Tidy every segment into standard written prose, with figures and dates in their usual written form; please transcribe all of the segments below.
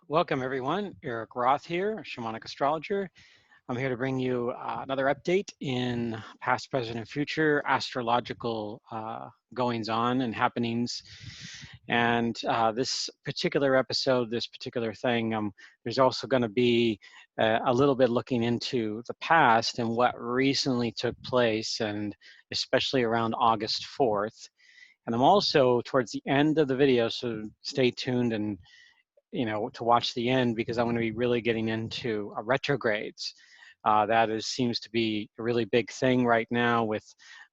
Welcome everyone, Erik Roth here, shamanic astrologer. I'm here to bring you another update in past, present, and future astrological goings on and happenings. And this particular episode, this particular thing, there's also going to be a little bit looking into the past and what recently took place, and especially around August 4th. And I'm also towards the end of the video, so stay tuned and to watch the end, because I'm going to be really getting into retrogrades. That seems to be a really big thing right now with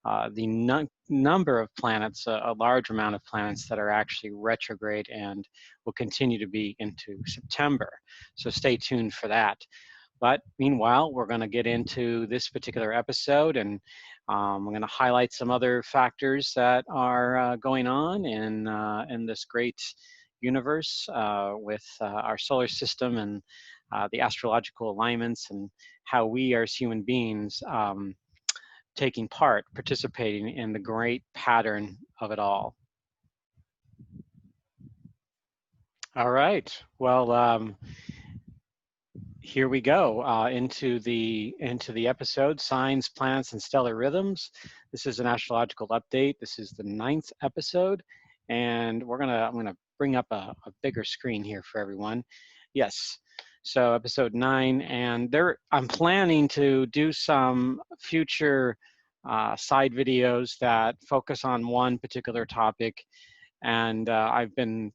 the number of planets, a large amount of planets that are actually retrograde and will continue to be into September. So stay tuned for that. But meanwhile, we're going to get into this particular episode, and I'm going to highlight some other factors that are going on in this great universe with our solar system and the astrological alignments, and how we are as human beings taking part, participating in the great pattern of it all. All right. Well, here we go into the episode, Signs, Planets, and Stellar Rhythms. This is an astrological update. This is the 9th episode, and I'm gonna bring up a bigger screen here for everyone. Yes, so episode 9, and I'm planning to do some future side videos that focus on one particular topic, and I've been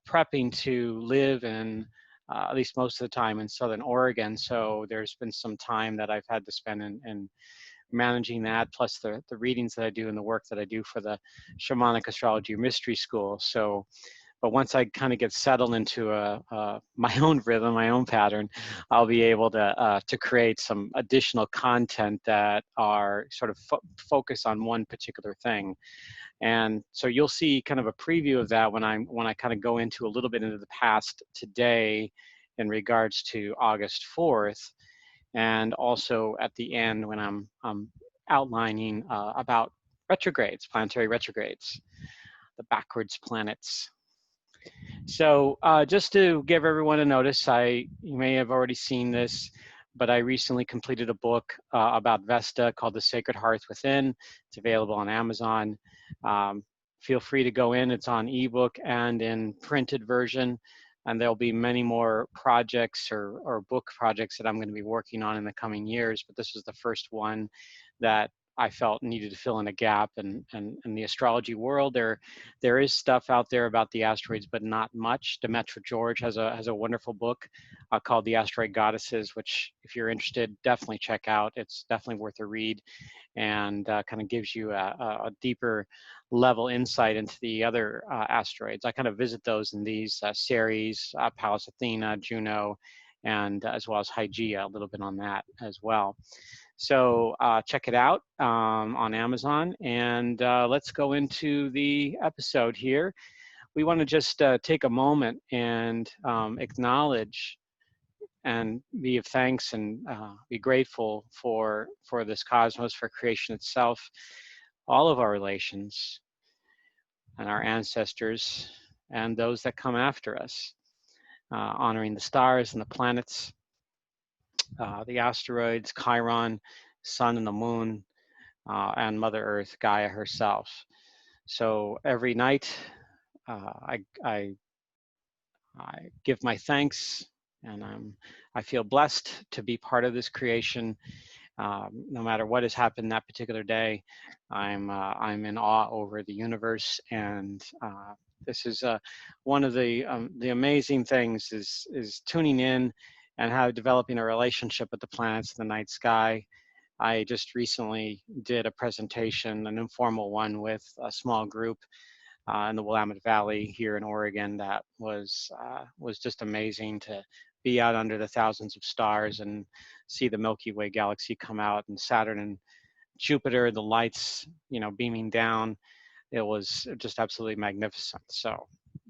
prepping to live in at least most of the time in Southern Oregon. So there's been some time that I've had to spend in managing that, plus the readings that I do and the work that I do for the Shamanic Astrology Mystery School. So, but once I kind of get settled into my own rhythm, my own pattern, I'll be able to create some additional content that are sort of focused on one particular thing. And so you'll see kind of a preview of that when I kind of go into a little bit into the past today in regards to August 4th, and also at the end when I'm outlining about retrogrades, planetary retrogrades, the backwards planets. So just to give everyone a notice, you may have already seen this, but I recently completed a book about Vesta called The Sacred Hearth Within. It's available on Amazon. Feel free to go in. It's on ebook and in printed version. And there'll be many more projects or book projects that I'm going to be working on in the coming years. But this was the first one that I felt needed to fill in a gap. And in the astrology world, there is stuff out there about the asteroids, but not much. Demetra George has a wonderful book called The Asteroid Goddesses, which if you're interested, definitely check out. It's definitely worth a read, and kind of gives you a deeper level insight into the other asteroids. I kind of visit those in these Ceres, Pallas Athena, Juno, and as well as Hygeia, a little bit on that as well. So check it out on Amazon, and let's go into the episode here. We want to just take a moment and acknowledge and be of thanks and be grateful for this cosmos, for creation itself, all of our relations and our ancestors and those that come after us, honoring the stars and the planets, the asteroids, Chiron, sun and the moon, and Mother Earth, Gaia herself. So every night I give my thanks, and I feel blessed to be part of this creation. No matter what has happened that particular day, I'm in awe over the universe, and this is one of the amazing things is tuning in and how developing a relationship with the planets in the night sky. I just recently did a presentation, an informal one with a small group in the Willamette Valley here in Oregon. That was just amazing to be out under the thousands of stars and see the Milky Way galaxy come out, and Saturn and Jupiter, the lights, beaming down. It was just absolutely magnificent. So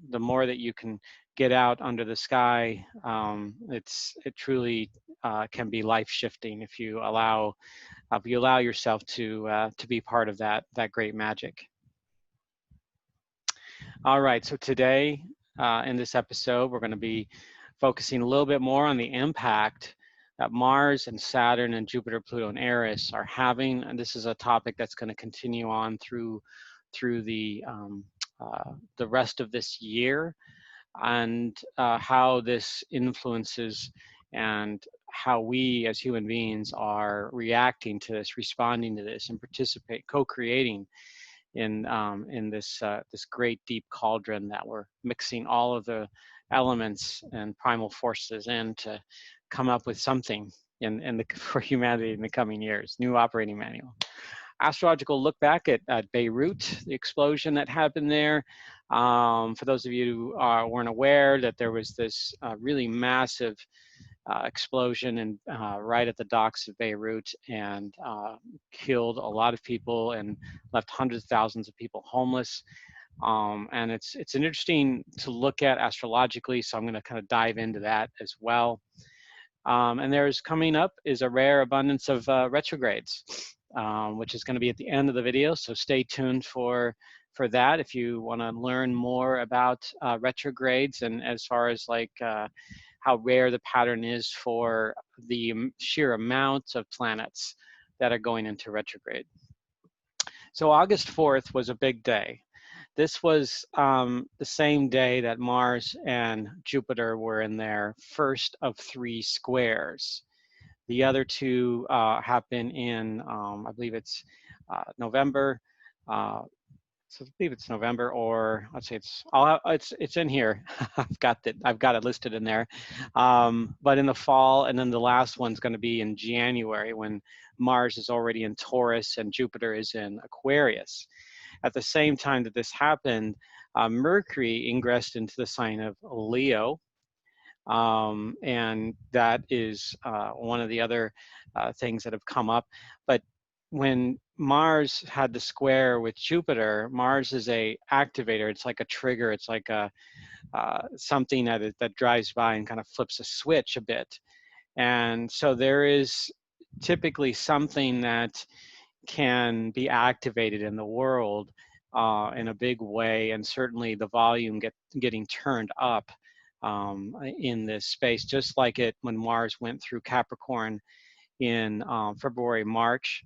the more that you can get out under the sky, it truly can be life shifting if you allow yourself to be part of that great magic. All right, so today in this episode, we're going to be focusing a little bit more on the impact that Mars and Saturn and Jupiter, Pluto, and Eris are having. And this is a topic that's going to continue on through the rest of this year, and how this influences and how we as human beings are reacting to this, responding to this, and co-creating in this great deep cauldron that we're mixing all of the elements and primal forces in to come up with something for humanity in the coming years. New operating manual. Astrological look back at Beirut, the explosion that happened there. For those of you who weren't aware, that there was this really massive explosion right at the docks of Beirut, and killed a lot of people and left hundreds of thousands of people homeless. And it's interesting to look at astrologically, so I'm going to kind of dive into that as well. And there's coming up is a rare abundance of retrogrades, which is going to be at the end of the video. So stay tuned for that if you want to learn more about retrogrades, and as far as like how rare the pattern is for the sheer amount of planets that are going into retrograde. So August 4th was a big day. This was the same day that Mars and Jupiter were in their first of 3 squares. The other two happen in, I believe it's November. So I believe it's November, or let's say it's in here. I've got it listed in there. But in the fall, and then the last one's going to be in January, when Mars is already in Taurus and Jupiter is in Aquarius. At the same time that this happened, Mercury ingressed into the sign of Leo, and that is one of the other things that have come up. But when Mars had the square with Jupiter, Mars is a activator. It's like a trigger. It's like a something that drives by and kind of flips a switch a bit. And so there is typically something that can be activated in the world in a big way, and certainly the volume getting turned up in this space, just like it when Mars went through Capricorn in February, March,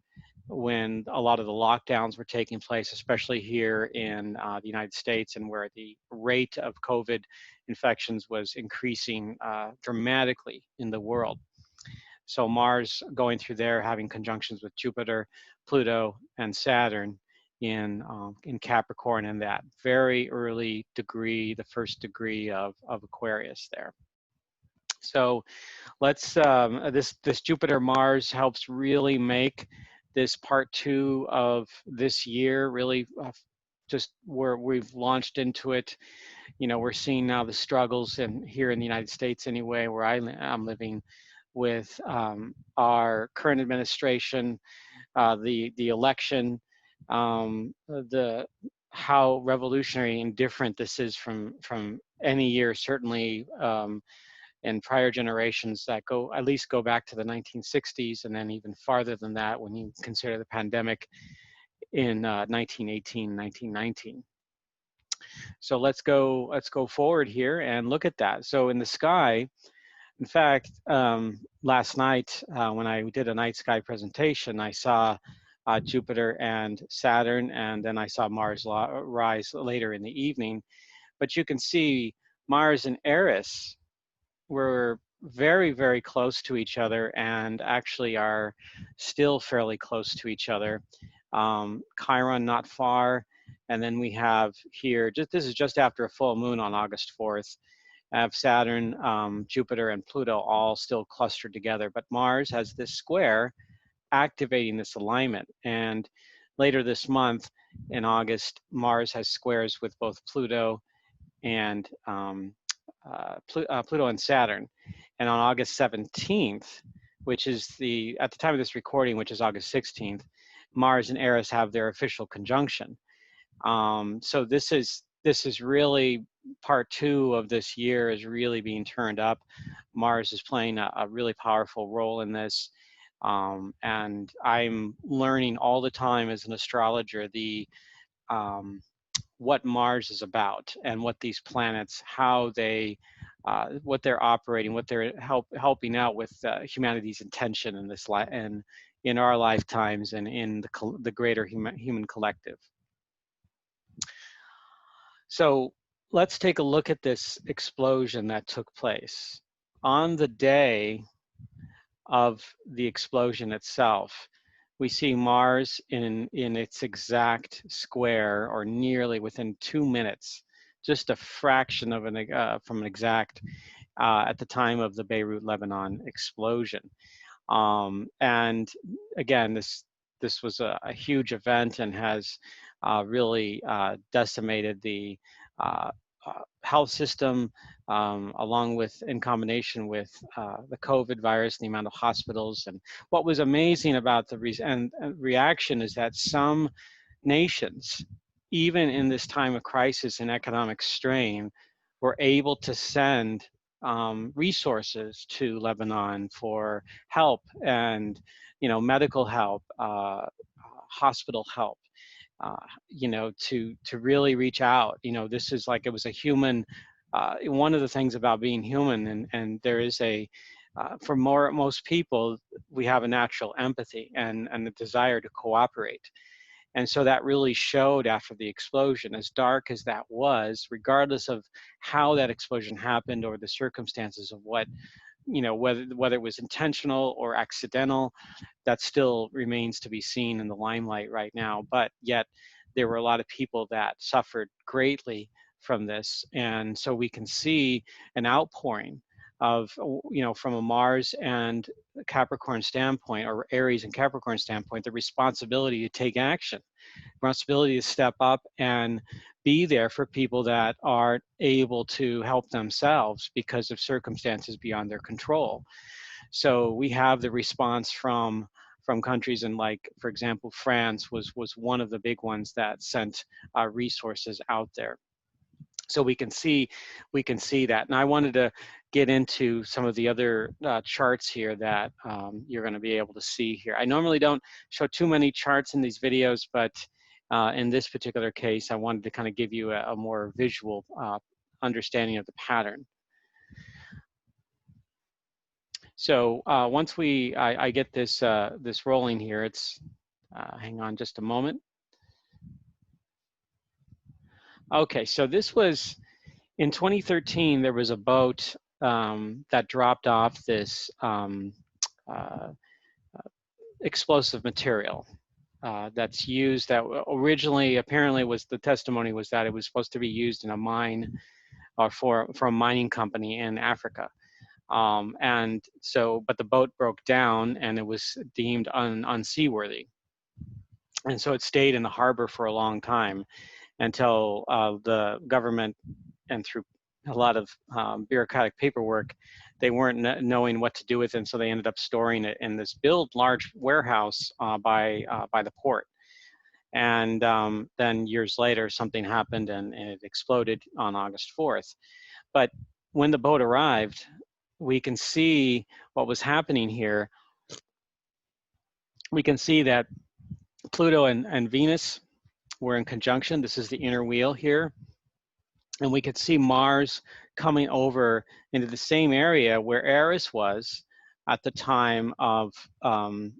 when a lot of the lockdowns were taking place, especially here in the United States, and where the rate of COVID infections was increasing dramatically in the world. So Mars going through there, having conjunctions with Jupiter, Pluto, and Saturn in Capricorn, in that very early degree, the first degree of Aquarius there. So let's this Jupiter Mars helps really make this part 2 of this year really just where we've launched into it. You know, we're seeing now the struggles here in the United States anyway, where I'm living, with our current administration, the election, how revolutionary and different this is from any year, certainly in prior generations that at least go back to the 1960s, and then even farther than that when you consider the pandemic in 1918, 1919. So let's go forward here and look at that. So in the sky, in fact, last night when I did a night sky presentation, I saw Jupiter and Saturn, and then I saw Mars rise later in the evening. But you can see Mars and Eris were very, very close to each other, and actually are still fairly close to each other. Chiron not far, and then we have here, this is just after a full moon on August 4th. I have Saturn, Jupiter, and Pluto all still clustered together, but Mars has this square activating this alignment. And later this month, in August, Mars has squares with both Pluto and Pluto and Saturn. And on August 17th, which is at the time of this recording, which is August 16th, Mars and Eris have their official conjunction. So this is really part 2 of this year is really being turned up. Mars is playing a really powerful role in this. And I'm learning all the time as an astrologer the what Mars is about and what these planets, how they, what they're operating, what they're helping out with humanity's intention in this and in our lifetimes and in the greater human collective. So let's take a look at this explosion that took place. On the day of the explosion itself, we see Mars in its exact square, or nearly within 2 minutes, just a fraction of from an exact at the time of the Beirut, Lebanon explosion. And again, this was a huge event and has really decimated the health system, along with, in combination with the COVID virus, the amount of hospitals. And what was amazing about the reaction is that some nations, even in this time of crisis and economic strain, were able to send resources to Lebanon for help and, medical help, hospital help, to really reach out. This is like, it was a human, one of the things about being human, and there is for most people, we have a natural empathy and a desire to cooperate. And so that really showed after the explosion, as dark as that was, regardless of how that explosion happened or the circumstances of what, whether it was intentional or accidental, that still remains to be seen in the limelight right now. But yet there were a lot of people that suffered greatly from this. And so we can see an outpouring of, from a Mars and Capricorn standpoint, or Aries and Capricorn standpoint, the responsibility to take action, responsibility to step up and be there for people that aren't able to help themselves because of circumstances beyond their control. So we have the response from countries, and, like, for example, France was one of the big ones that sent resources out there. So we can see that. And I wanted to get into some of the other charts here that you're going to be able to see here. I normally don't show too many charts in these videos, but in this particular case, I wanted to kind of give you a more visual understanding of the pattern. So once I get this this rolling here, it's hang on just a moment. Okay, so this was in 2013. There was a boat that dropped off this explosive material that's used, that originally apparently was, the testimony was that it was supposed to be used in a mine or for a mining company in Africa. And so, but the boat broke down and it was deemed unseaworthy. And so it stayed in the harbor for a long time until the government, and through a lot of bureaucratic paperwork, they weren't knowing what to do with it. And so they ended up storing it in this large warehouse by the port. And then years later, something happened and it exploded on August 4th. But when the boat arrived, we can see what was happening here. We can see that Pluto and Venus were in conjunction. This is the inner wheel here. And we could see Mars coming over into the same area where Eris was at the time of, the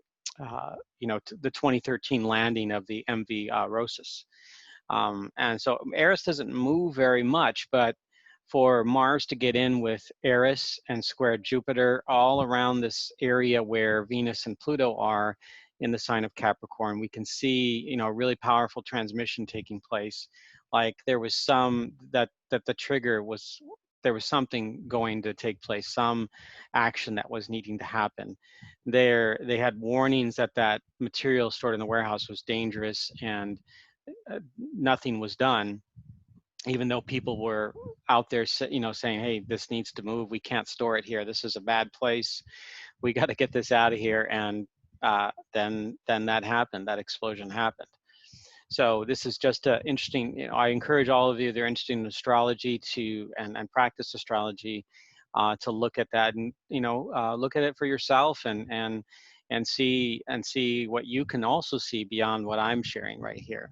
2013 landing of the MV Rosas. And so Eris doesn't move very much, but for Mars to get in with Eris and square Jupiter all around this area where Venus and Pluto are in the sign of Capricorn, we can see, really powerful transmission taking place. Like there was that the trigger was, there was something going to take place, some action that was needing to happen. They had warnings that material stored in the warehouse was dangerous, and nothing was done, even though people were out there, saying, hey, this needs to move. We can't store it here. This is a bad place. We got to get this out of here. And then that happened. That explosion happened. So this is just interesting. I encourage all of you that are interested in astrology and practice astrology to look at that, and look at it for yourself and see what you can also see beyond what I'm sharing right here.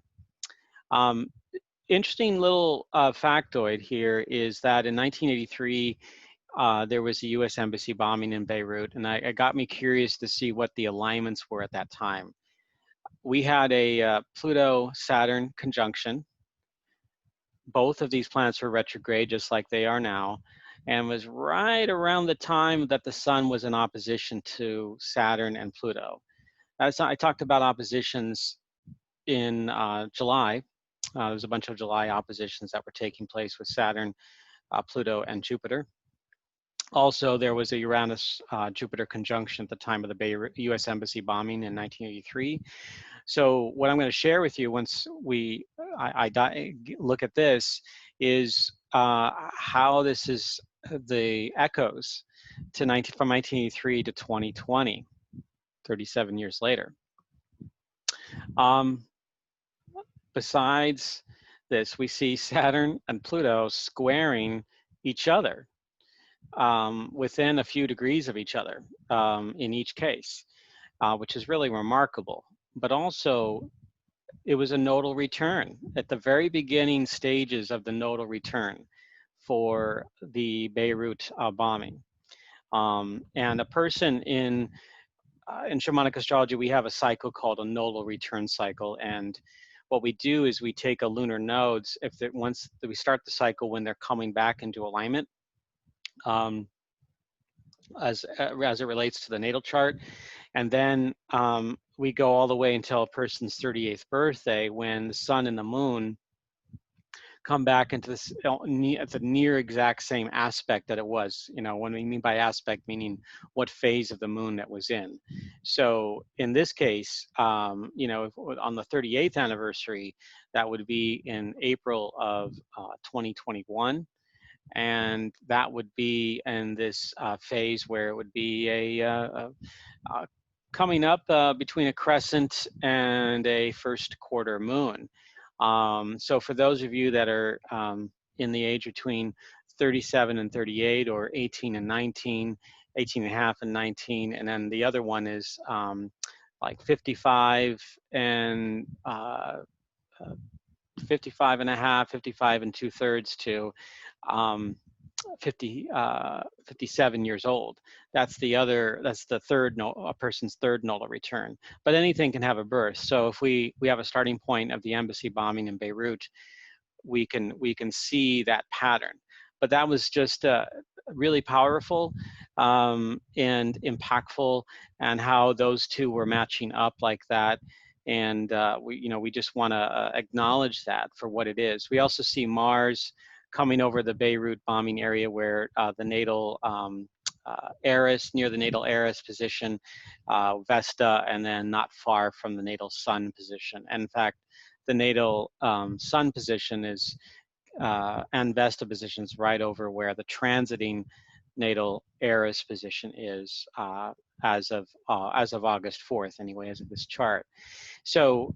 interesting little factoid here is that in 1983, there was a U.S. embassy bombing in Beirut, and it got me curious to see what the alignments were at that time. We had a Pluto-Saturn conjunction. Both of these planets were retrograde, just like they are now, and was right around the time that the sun was in opposition to Saturn and Pluto. As I talked about oppositions in July. There was a bunch of July oppositions that were taking place with Saturn, Pluto, and Jupiter. Also, there was a Uranus-Jupiter conjunction at the time of the Beirut U.S. Embassy bombing in 1983. So what I'm going to share with you once I look at this is how this is the echoes to from 1983 to 2020, 37 years later. Besides this, we see Saturn and Pluto squaring each other within a few degrees of each other in each case, which is really remarkable. But also, it was a nodal return at the very beginning stages of the nodal return for the Beirut bombing. And a person in shamanic astrology, we have a cycle called a nodal return cycle. And what we do is we take a lunar nodes, once we start the cycle when they're coming back into alignment, as it relates to the natal chart. And then we go all the way until a person's 38th birthday, when the sun and the moon come back into this at the near exact same aspect that it was. You know, when we mean by aspect, meaning what phase of the moon that was in. So in this case, you know, on the 38th anniversary, that would be in April of 2021. And that would be in this phase where it would be coming up between a crescent and a first quarter moon. So for those of you that are in the age between 37 and 38, or 18 and 19, 18 and a half and 19, and then the other one is like 55 and 55 and a half, 55 and 2/3 to 57 years old. That's the third, a person's third nodal return. But anything can have a birth. So if we have a starting point of the embassy bombing in Beirut, we can see that pattern. But that was just really powerful and impactful, and how those two were matching up like that. And we just want to acknowledge that for what it is. We also see Mars coming over the Beirut bombing area, where the natal Eris, near the natal Eris position, Vesta, and then not far from the natal Sun position. And in fact, the natal Sun position is and Vesta position is right over where the transiting natal Eris position is as of August 4th, anyway, as of this chart. So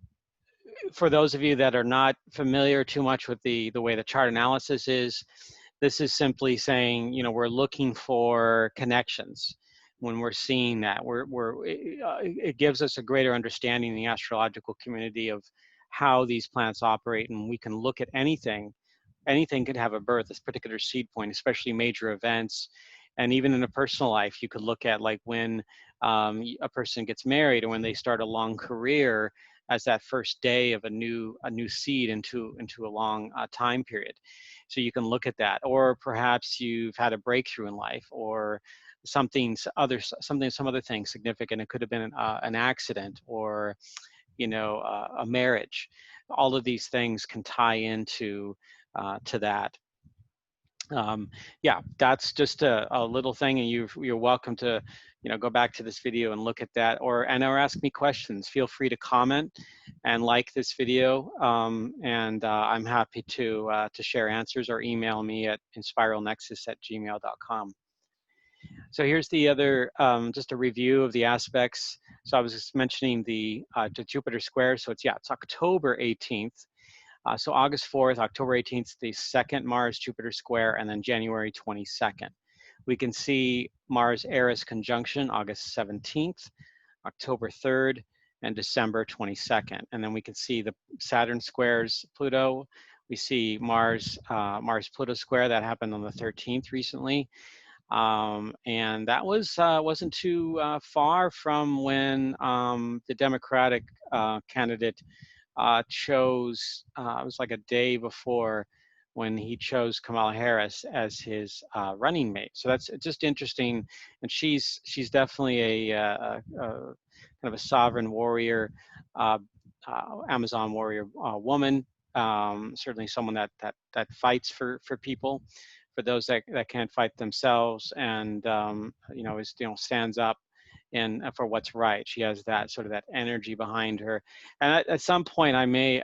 for those of you that are not familiar too much with the way the chart analysis is, this is simply saying, you know, we're looking for connections. When we're seeing that, it gives us a greater understanding in the astrological community of how these planets operate, and we can look at anything. Anything could have a birth, this particular seed point, especially major events. And even in a personal life, you could look at like when a person gets married, or when they start a long career, as that first day of a new seed into a long time period. So you can look at that. Or perhaps you've had a breakthrough in life, or some other thing significant. It could have been an accident, or you know, a marriage. All of these things can tie into to that. Yeah, that's just a little thing, and you're welcome to, you know, go back to this video and look at that, or ask me questions. Feel free to comment and like this video, and I'm happy to share answers, or email me at inspiralnexus@gmail.com. So here's the other, just a review of the aspects. So I was just mentioning the Jupiter square. So it's October 18th. So August 4th, October 18th, the second Mars-Jupiter square, and then January 22nd. We can see Mars-Eris conjunction August 17th, October 3rd, and December 22nd. And then we can see the Saturn squares Pluto. We see Mars Pluto square that happened on the 13th recently. And that wasn't too far from when the Democratic candidate chose, it was like a day before when he chose Kamala Harris as his running mate. So that's just interesting. And she's definitely a kind of a sovereign warrior, Amazon warrior woman. Certainly someone that fights for people, for those that can't fight themselves, and stands up and for what's right. She has that sort of that energy behind her. And at some point, I may,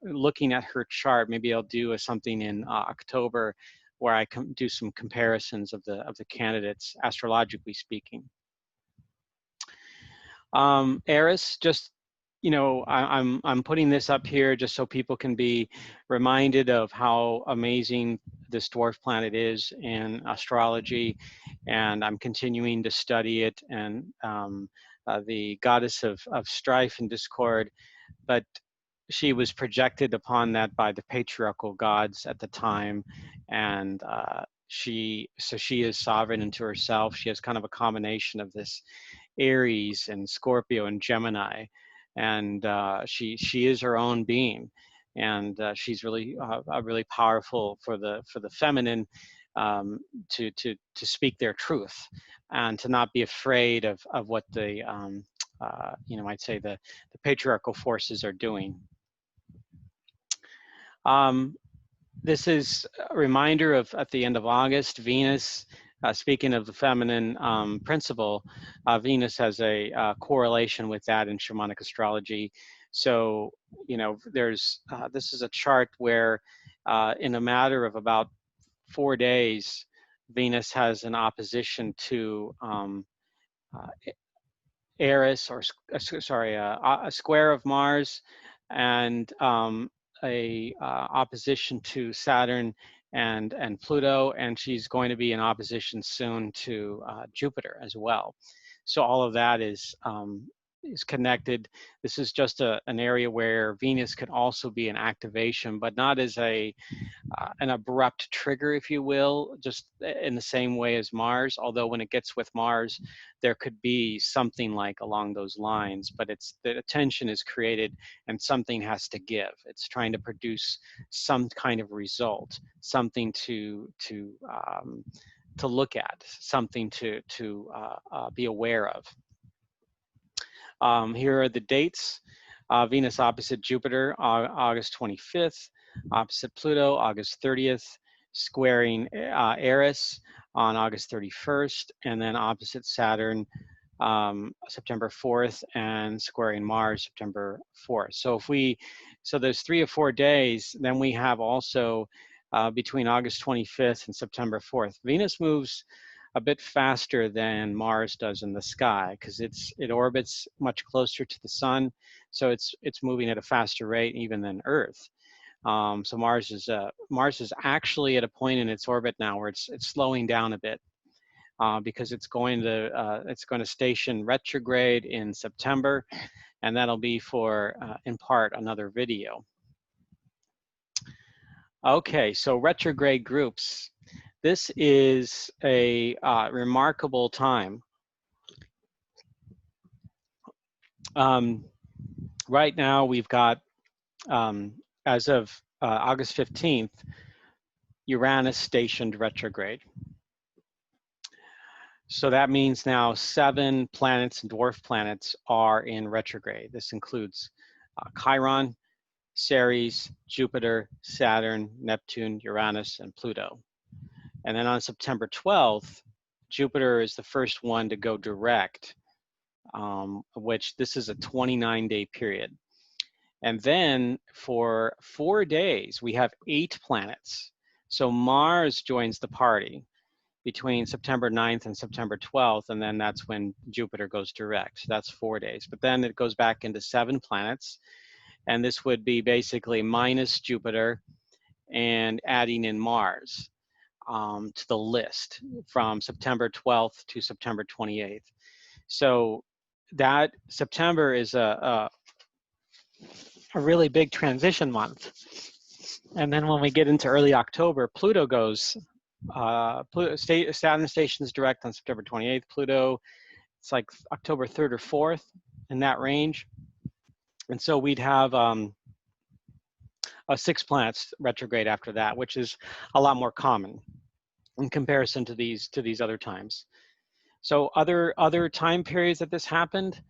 looking at her chart, maybe I'll do something in October where I can do some comparisons of the candidates, astrologically speaking. Eris, just, I'm putting this up here just so people can be reminded of how amazing this dwarf planet is in astrology, and I'm continuing to study it, and the goddess of strife and discord, but she was projected upon that by the patriarchal gods at the time, and she is sovereign into herself. She has kind of a combination of this Aries and Scorpio and Gemini, and she is her own being, and she's really really powerful for the feminine, to speak their truth and to not be afraid of what the I'd say the patriarchal forces are doing. This is a reminder of, at the end of August, Venus, speaking of the feminine principle, Venus has a correlation with that in shamanic astrology. So, there's, this is a chart where in a matter of about 4 days, Venus has an opposition to Eris, or a square of Mars, and a opposition to Saturn and Pluto, and she's going to be in opposition soon to Jupiter as well. So all of that is connected. This is just an area where Venus could also be an activation, but not as an abrupt trigger, if you will, just in the same way as Mars. Although when it gets with Mars, there could be something like along those lines, but it's the attention is created and something has to give. It's trying to produce some kind of result, something to look at, something to be aware of. Here are the dates. Venus opposite Jupiter, August 25th, opposite Pluto, August 30th, squaring Eris on August 31st, and then opposite Saturn, September 4th, and squaring Mars, September 4th. So there's 3 or 4 days. Then we have also between August 25th and September 4th. Venus moves a bit faster than Mars does in the sky because it orbits much closer to the sun, so it's moving at a faster rate even than Earth. So Mars is actually at a point in its orbit now where it's slowing down a bit because it's going to station retrograde in September, and that'll be for in part another video. Okay, so retrograde groups. This is a remarkable time. Right now, we've got, as of August 15th, Uranus stationed retrograde. So that means now 7 planets and dwarf planets are in retrograde. This includes Chiron, Ceres, Jupiter, Saturn, Neptune, Uranus, and Pluto. And then on September 12th, Jupiter is the first one to go direct, which this is a 29-day period. And then for 4 days, we have 8 planets. So Mars joins the party between September 9th and September 12th, and then that's when Jupiter goes direct. So that's 4 days. But then it goes back into 7 planets, and this would be basically minus Jupiter and adding in Mars to the list from September 12th to September 28th. So that September is a really big transition month. And then when we get into early October, Pluto goes, Saturn stations direct on September 28th. Pluto, it's like October 3rd or 4th, in that range. And so we'd have 6 planets retrograde after that, which is a lot more common in comparison to these other times. So other time periods that this happened,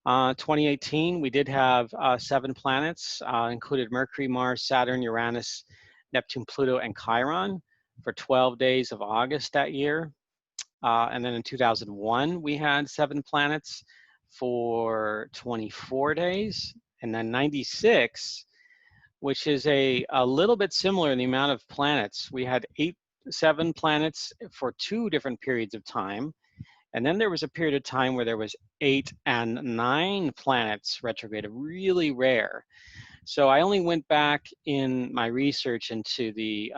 2018, we did have 7 planets, included Mercury, Mars, Saturn, Uranus, Neptune, Pluto, and Chiron for 12 days of August that year. And then in 2001, we had 7 planets for 24 days. And then 96, which is a little bit similar in the amount of planets. We had 7 planets for 2 different periods of time. And then there was a period of time where there was 8 and 9 planets retrograde, really rare. So I only went back in my research into the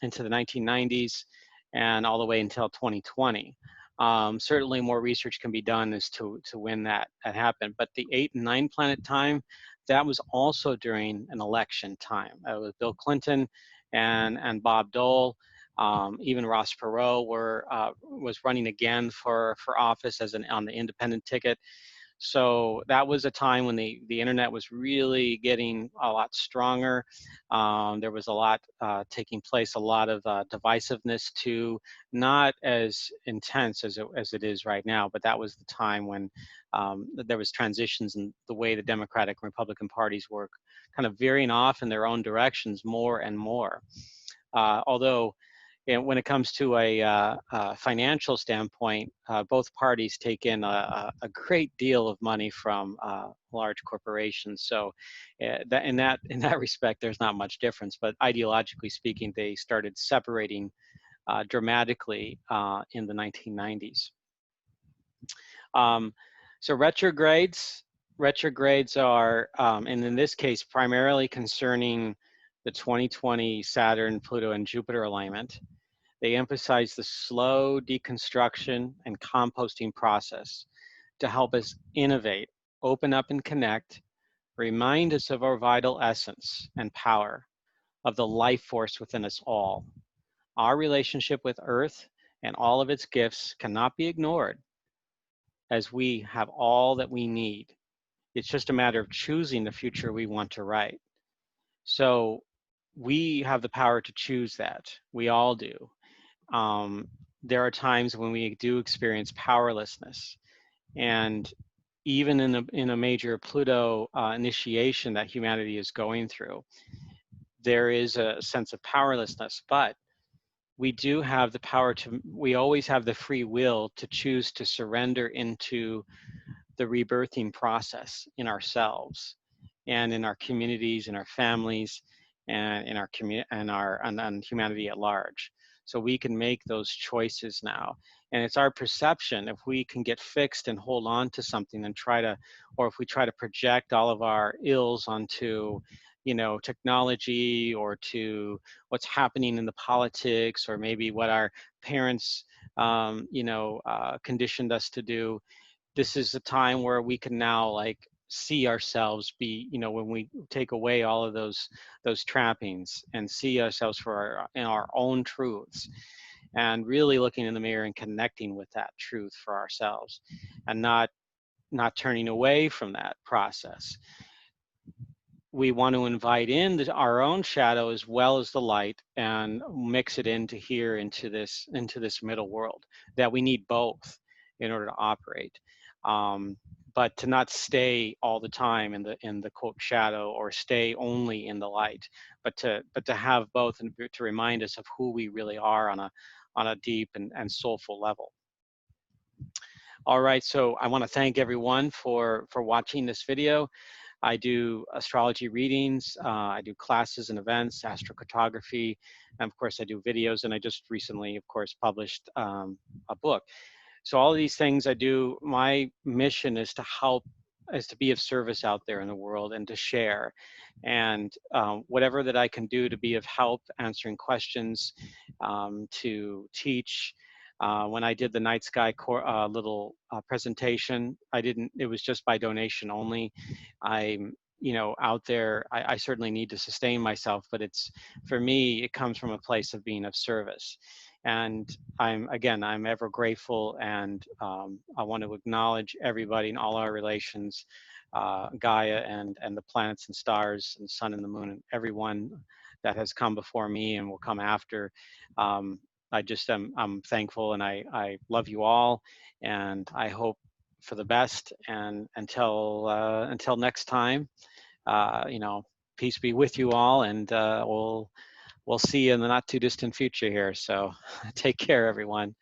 1990s and all the way until 2020. Certainly more research can be done as to when that happened. But the 8 and 9 planet time, that was also during an election time. It was Bill Clinton and Bob Dole. Even Ross Perot was running again for office on the independent ticket. So that was a time when the internet was really getting a lot stronger. There was a lot taking place, a lot of divisiveness too, not as intense as it is right now, but that was the time when there was transitions in the way the Democratic and Republican parties were kind of veering off in their own directions more and more. Although when it comes to a financial standpoint, both parties take in a great deal of money from large corporations. So in that respect, there's not much difference. But ideologically speaking, they started separating dramatically in the 1990s. So retrogrades are, and in this case, primarily concerning the 2020 Saturn, Pluto, and Jupiter alignment. They emphasize the slow deconstruction and composting process to help us innovate, open up and connect, remind us of our vital essence and power, of the life force within us all. Our relationship with Earth and all of its gifts cannot be ignored, as we have all that we need. It's just a matter of choosing the future we want to write. So we have the power to choose that. We all do. There are times when we do experience powerlessness, and even in a major Pluto initiation that humanity is going through, there is a sense of powerlessness, but we do have the power we always have the free will to choose to surrender into the rebirthing process in ourselves and in our communities, in our families, and in our and humanity at large. So we can make those choices now. And it's our perception. If we can get fixed and hold on to something and or if we try to project all of our ills onto, technology, or to what's happening in the politics, or maybe what our parents, conditioned us to do, this is a time where we can now see ourselves when we take away all of those trappings and see ourselves in our own truths, and really looking in the mirror and connecting with that truth for ourselves, and not turning away from that process. We want to invite in our own shadow as well as the light, and mix it into this middle world, that we need both in order to operate. But to not stay all the time in the quote shadow, or stay only in the light, but to have both, and to remind us of who we really are on a deep and soulful level. All right, so I want to thank everyone for watching this video. I do astrology readings, I do classes and events, astrocartography, and of course I do videos, and I just recently, of course, published a book. So all of these things I do, my mission is to be of service out there in the world and to share. And whatever that I can do to be of help, answering questions, to teach. When I did the Night Sky little presentation, it was just by donation only. you know, out there. I certainly need to sustain myself, but for me, it comes from a place of being of service. And I'm ever grateful, and I want to acknowledge everybody in all our relations, Gaia and the planets and stars and the sun and the moon and everyone that has come before me and will come after. Um, I'm thankful, and I love you all, and I hope for the best. And until next time, you know, peace be with you all, and we'll see you in the not too distant future here. So take care, everyone.